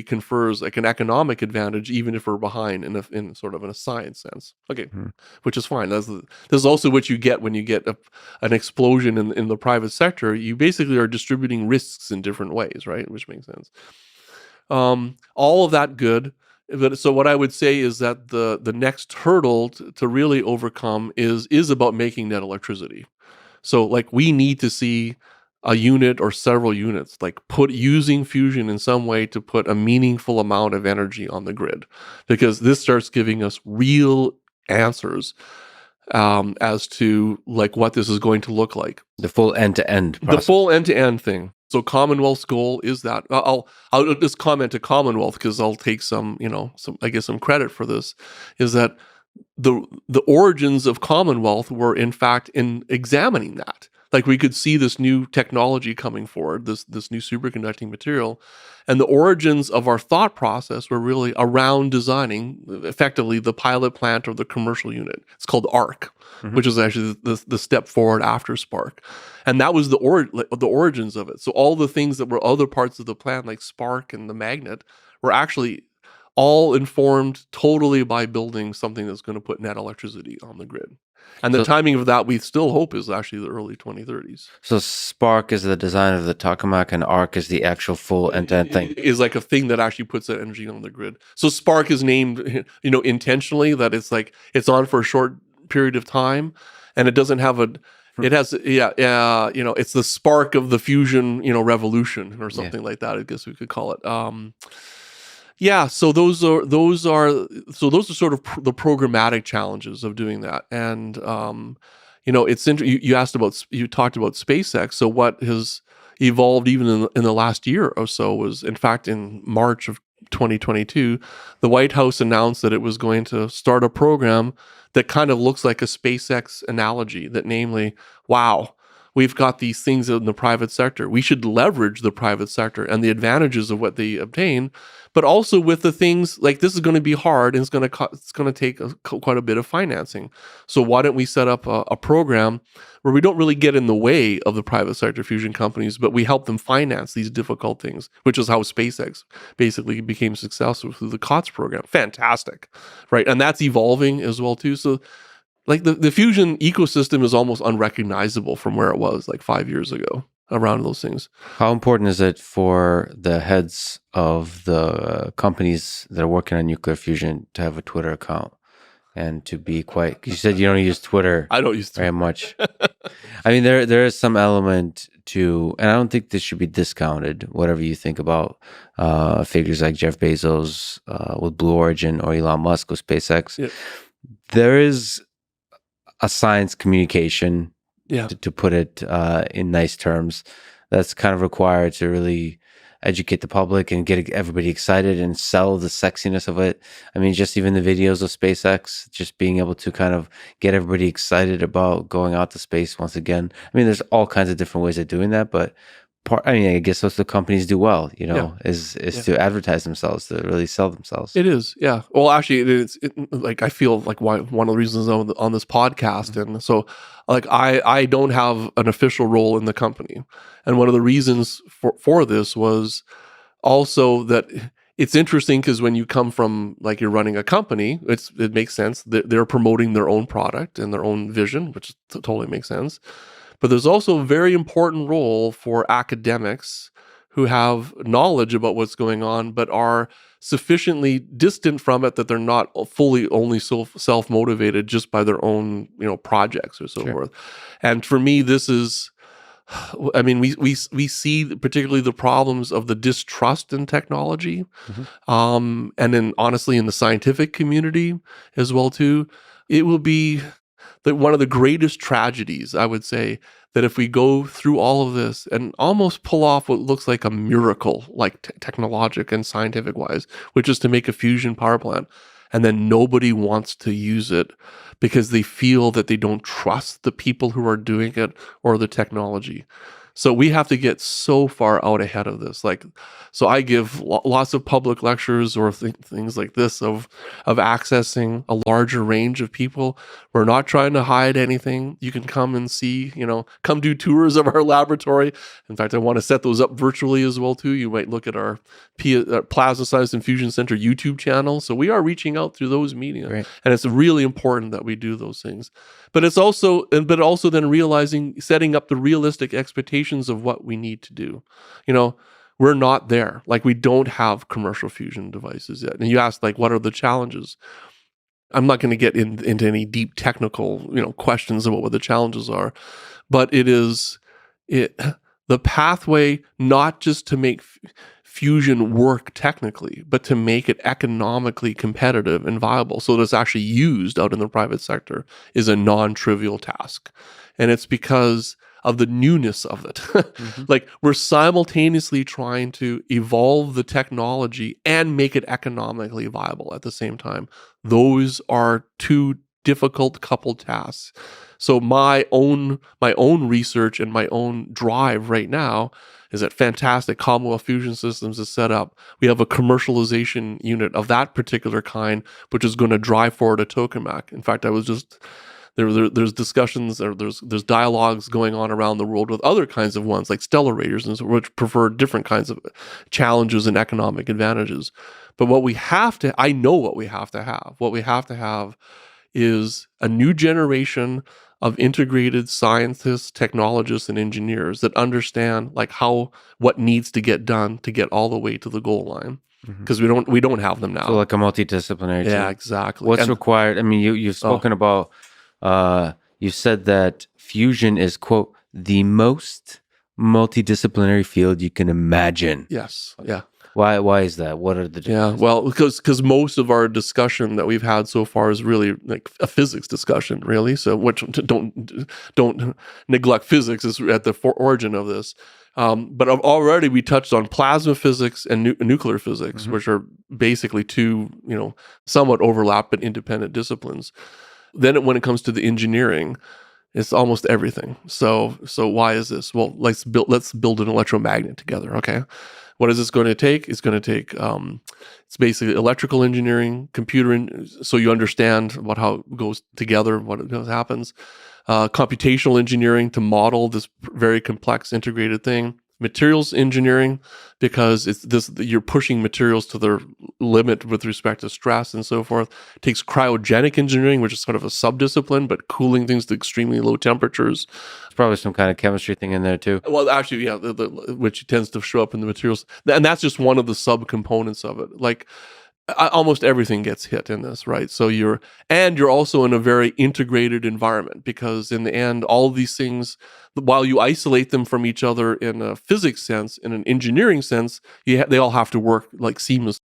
confers like an economic advantage, even if we're behind in sort of in a science sense. Okay, which is fine. This is also what you get when you get an explosion in the private sector. You basically are distributing risks in different ways, right? Which makes sense. All of that good. But so what I would say is that the next hurdle to really overcome is about making net electricity. So like we need to see a unit or several units like using fusion in some way to put a meaningful amount of energy on the grid, because this starts giving us real answers as to like what this is going to look like. The full end-to-end process. The full end-to-end thing. So Commonwealth's goal is that I'll just comment to Commonwealth because I'll take some credit for this, is that the origins of Commonwealth were in fact in examining that. Like we could see this new technology coming forward, this new superconducting material, and the origins of our thought process were really around designing effectively the pilot plant or the commercial unit. It's called ARC, which is actually the step forward after Spark, and that was the origins of it. So all the things that were other parts of the plan, like Spark and the magnet, were actually all informed totally by building something that's going to put net electricity on the grid. And the timing of that, we still hope, is actually the early 2030s. So Spark is the design of the tokamak, and ARC is the actual full end-to-end thing. It is like a thing that actually puts that energy on the grid. So Spark is named, intentionally, that it's like it's on for a short period of time, and it doesn't have it has, it's the spark of the fusion, revolution or something like that, I guess we could call it. So those are sort of the programmatic challenges of doing that. And it's interesting. You talked about SpaceX. So what has evolved even in the last year or so was, in fact, in March of 2022, the White House announced that it was going to start a program that kind of looks like a SpaceX analogy, that namely, wow, we've got these things in the private sector. We should leverage the private sector and the advantages of what they obtain, but also with the things like this is going to be hard and it's going to take quite a bit of financing. So why don't we set up a program where we don't really get in the way of the private sector fusion companies, but we help them finance these difficult things, which is how SpaceX basically became successful through the COTS program. Fantastic, right? And that's evolving as well too. So like the fusion ecosystem is almost unrecognizable from where it was like 5 years ago around those things. How important is it for the heads of the companies that are working on nuclear fusion to have a Twitter account and to be quite? You said you don't use Twitter. I don't use Twitter very much. I mean, there is some element to, and I don't think this should be discounted. Whatever you think about figures like Jeff Bezos with Blue Origin or Elon Musk with SpaceX, there is a science communication, to put it in nice terms, that's kind of required to really educate the public and get everybody excited and sell the sexiness of it. I mean, just even the videos of SpaceX, just being able to kind of get everybody excited about going out to space once again. I mean, there's all kinds of different ways of doing that, but I guess those the companies do well, is to advertise themselves, to really sell themselves. It is, yeah. Well, actually, like I feel like one of the reasons I'm on this podcast, and so like I don't have an official role in the company, and one of the reasons for this was also that it's interesting because when you come from like you're running a company, it makes sense that they're promoting their own product and their own vision, which totally makes sense. But there's also a very important role for academics who have knowledge about what's going on, but are sufficiently distant from it that they're not fully only self-motivated just by their own, projects or so forth. And for me, this is, I mean, we see particularly the problems of the distrust in technology, and then honestly in the scientific community as well too. It will be one of the greatest tragedies, I would say, that if we go through all of this and almost pull off what looks like a miracle, like technologic and scientific wise, which is to make a fusion power plant, and then nobody wants to use it because they feel that they don't trust the people who are doing it or the technology. So we have to get so far out ahead of this. Like, so I give lots of public lectures or things like this of accessing a larger range of people. We're not trying to hide anything. You can come and see, come do tours of our laboratory. In fact, I want to set those up virtually as well too. You might look at our Plasma Science and Fusion Center YouTube channel. So we are reaching out through those media, Great. and it's really important that we do those things. But it's also then realizing, setting up the realistic expectations of what we need to do. We're not there. Like, we don't have commercial fusion devices yet. And you asked, like, what are the challenges? I'm not going to get into any deep technical, questions about what the challenges are, but the pathway, not just to make fusion work technically, but to make it economically competitive and viable so that it's actually used out in the private sector, is a non-trivial task. And it's because of the newness of it. Mm-hmm. Like, we're simultaneously trying to evolve the technology and make it economically viable at the same time. Those are two difficult coupled tasks. So my own research and my own drive right now is that fantastic Commonwealth Fusion Systems is set up. We have a commercialization unit of that particular kind, which is going to drive forward a tokamak. In fact, I was just there's discussions, or there's dialogues going on around the world with other kinds of ones, like stellarators, and which prefer different kinds of challenges and economic advantages. But I know what we have to have. What we have to have is a new generation of integrated scientists, technologists, and engineers that understand what needs to get done to get all the way to the goal line. Because we don't have them now. So like a multidisciplinary team. Yeah, exactly. What's required? I mean, you've spoken about. You said that fusion is, quote, the most multidisciplinary field you can imagine. Yes. Yeah. Why is that? What are the differences? Yeah, well, because most of our discussion that we've had so far is really like a physics discussion, really. So, which don't neglect physics, is at the origin of this. But already we touched on plasma physics and nuclear physics, mm-hmm. which are basically two, somewhat overlap but independent disciplines. Then when it comes to the engineering, it's almost everything. So why is this? Well, let's build an electromagnet together. Okay, what is this going to take? It's going to take it's basically electrical engineering, so you understand how it goes together, what happens. Computational engineering to model this very complex integrated thing. Materials engineering, because you're pushing materials to their limit with respect to stress and so forth. It takes cryogenic engineering, which is sort of a subdiscipline, but cooling things to extremely low temperatures. There's probably some kind of chemistry thing in there too. Well, actually, yeah, which tends to show up in the materials, and that's just one of the subcomponents of it. Like, almost everything gets hit in this, right? So you're also in a very integrated environment, because in the end, all these things, while you isolate them from each other in a physics sense, in an engineering sense, they all have to work like seamlessly